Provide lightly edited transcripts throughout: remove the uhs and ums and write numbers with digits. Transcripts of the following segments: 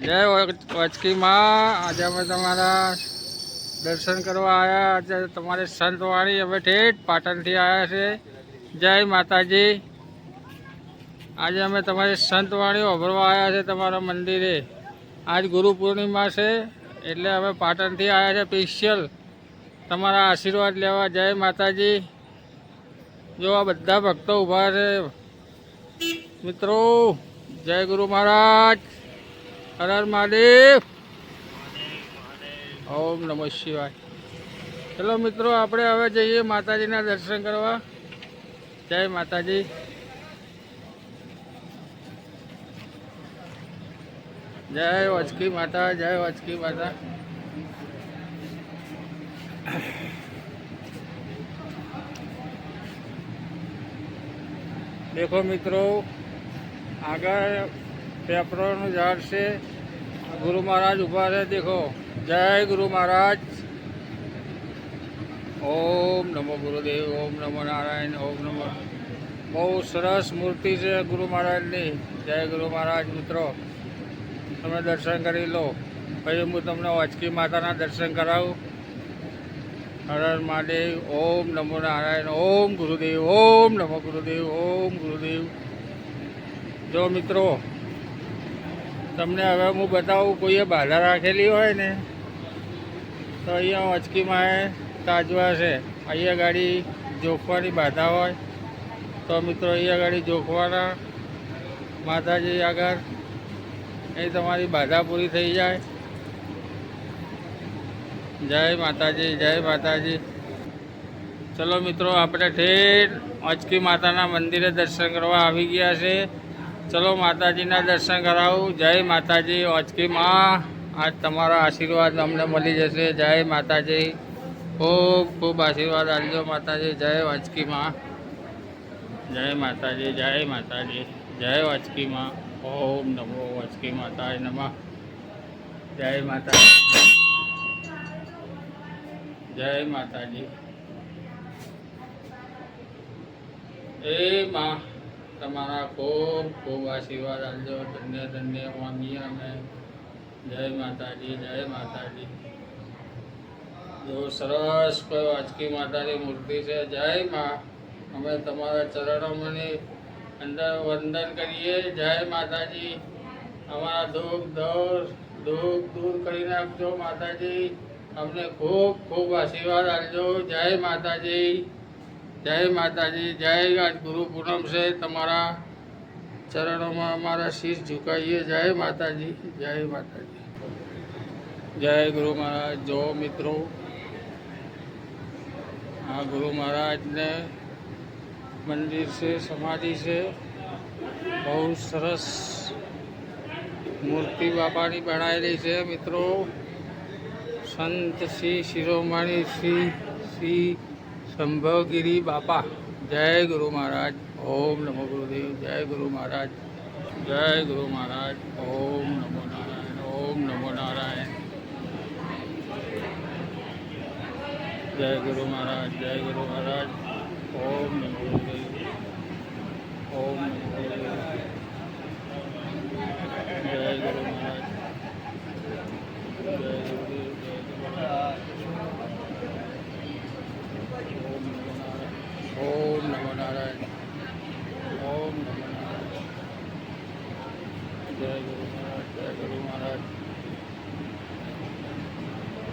જય વાચકી માં। આજે અમે તમારા દર્શન કરવા આવ્યા। આજે તમારે સંતવાણી અમે ઠેઠ પાટણથી આવ્યા છે। જય માતાજી। આજે અમે તમારી સંતવાણી સાંભળવા આવ્યા છે તમારા મંદિરે। આજ ગુરુ પૂર્ણિમા છે એટલે અમે પાટણથી આવ્યા છે સ્પેશિયલ તમારા આશીર્વાદ લેવા। જય માતાજી। જો આ બધા ભક્તો ઊભા છે મિત્રો। જય ગુરુ મહારાજ। હર હર મહાદેવ। ઓમ નમઃ શિવાય। ચલો મિત્રો આપણે હવે જઈએ માતાજીના દર્શન કરવા। જય માતાજી। જય વાચકી માતા। જય વાચકી માતા। देखो मित्रों આગળ પેપરોનું ઝાડ છે। ગુરુ મહારાજ ઊભા છે देखो। જય ગુરુ મહારાજ। ઓમ નમો ગુરુદેવ। ઓમ નમો નારાયણ। ઓમ નમો। બહુ સરસ મૂર્તિ છે ગુરુ મહારાજની। જય ગુરુ મહારાજ। મિત્રો તમે દર્શન કરી લો પછી હું તમને વાચકી માતાના દર્શન કરાવું। હર હર મહાદેવ। ઓમ નમો નારાયણ। ઓમ ગુરુદેવ। ઓમ નમો ગુરુદેવ। ઓમ ગુરુદેવ। જો મિત્રો તમને હવે હું બતાવું કોઈએ બાધા રાખેલી હોય ને તો અહીંયા વાચકીમાં તાજવા છે। અહીંયા ગાડી જોખવાની બાધા હોય તો મિત્રો અહીંયા ગાડી જોખવાના માતાજી આગળ એ તમારી બાધા પૂરી થઈ જાય। જય માતાજી। જય માતાજી। ચલો મિત્રો આપણે ઠેઠ વાચકી માતાના મંદિરે દર્શન કરવા આવી ગયા છે। ચલો માતાજીના દર્શન કરાવું। જય માતાજી। વાચકી માં આજ તમારા આશીર્વાદ અમને મળી જશે। જય માતાજી। ખૂબ ખૂબ આશીર્વાદ આપજો માતાજી। જય વાચકી માં। જય માતાજી। જય માતાજી। જય વાચકી માં। ઓમ નમો વાચકી માતાય નમઃ। જય માતાજી। જય માતાજી। એ માં તમારા ખૂબ ખૂબ આશીર્વાદ આપજો। ધન્ય ધન્ય માંગીએ અમે। જય માતાજી। જય માતાજી। જો સરસ કોઈ વાચકી માતાની મૂર્તિ છે। જય માં અમે તમારા ચરણોની અંદર વંદન કરીએ। જય માતાજી। અમારા દુઃખ દૂર કરી નાખજો માતાજી। અમને ખૂબ ખૂબ આશીર્વાદ આપજો। જય માતાજી। જય માતાજી। જય આજ ગુરુ પૂનમ છે તમારા ચરણોમાં અમારા શીશ ઝુકાઈએ। જય માતાજી। જય માતાજી। જય ગુરુ મહારાજ। જો મિત્રો આ ગુરુ મહારાજને મંદિર છે સમાધિ છે। બહુ સરસ મૂર્તિ બાપાની બનાવેલી છે મિત્રો। સંત શ્રી શિરોમણી શ્રી સંભવગીરી બાપા। જય ગુરુ મહારાજ। ઓમ નમો ગુરુદેવ। જય ગુરુ મહારાજ। જય ગુરુ મહારાજ। ઓમ નમો નારાયણ। ઓમ નમો નારાયણ। જય ગુરુ મહારાજ। જય ગુરુ મહારાજ। ઓમ નમો ગુરુદેવ। ઓમ નમો ગુરુદેવ। જય ગુરુ મહારાજ। જય ગુરુદેવ। જય ગુરુ મહારાજ। ઓમ નમો નારાયણ। ઓમ નમો નારાયણ। જય ગુરુ મહારાજ। જય ગુરુ મહારાજ।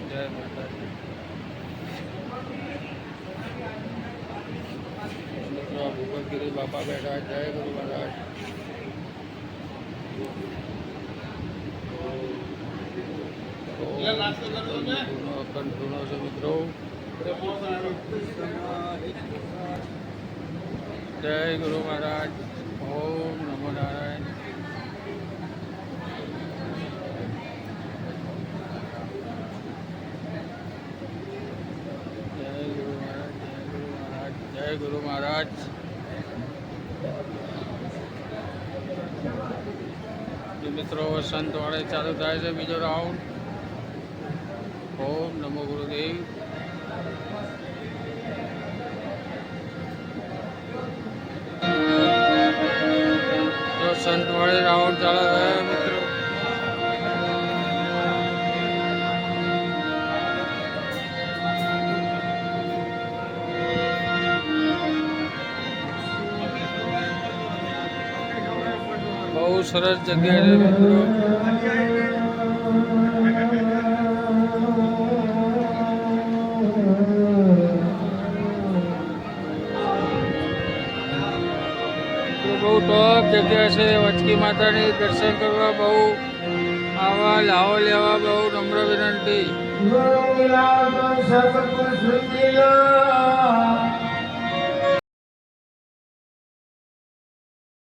જય માતાજી। મિત્રો ભૂપતગીરી બાપા બેઠા। જય ગુરુ મહારાજ। કંઠૂણો છે મિત્રો। જય ગુરુ મહારાજ। ઓમ નમો નારાયણ। જય ગુરુ મહારાજ। જય ગુરુ મહારાજ। મિત્રો સંતવાળે ચાલુ થાય છે બીજો રાઉન્ડ। ઓમ નમો ગુરુદેવ। તો સંતવાળે રાઉન્ડ ચાલુ થયા મિત્રો। સરસ જગ્યા છે મિત્રો. બહુ ટોપ જગ્યા છે. વચકી માતાની દર્શન કરવા બહુ આવા લાવો લેવા બહુ નમ્ર વિનંતી.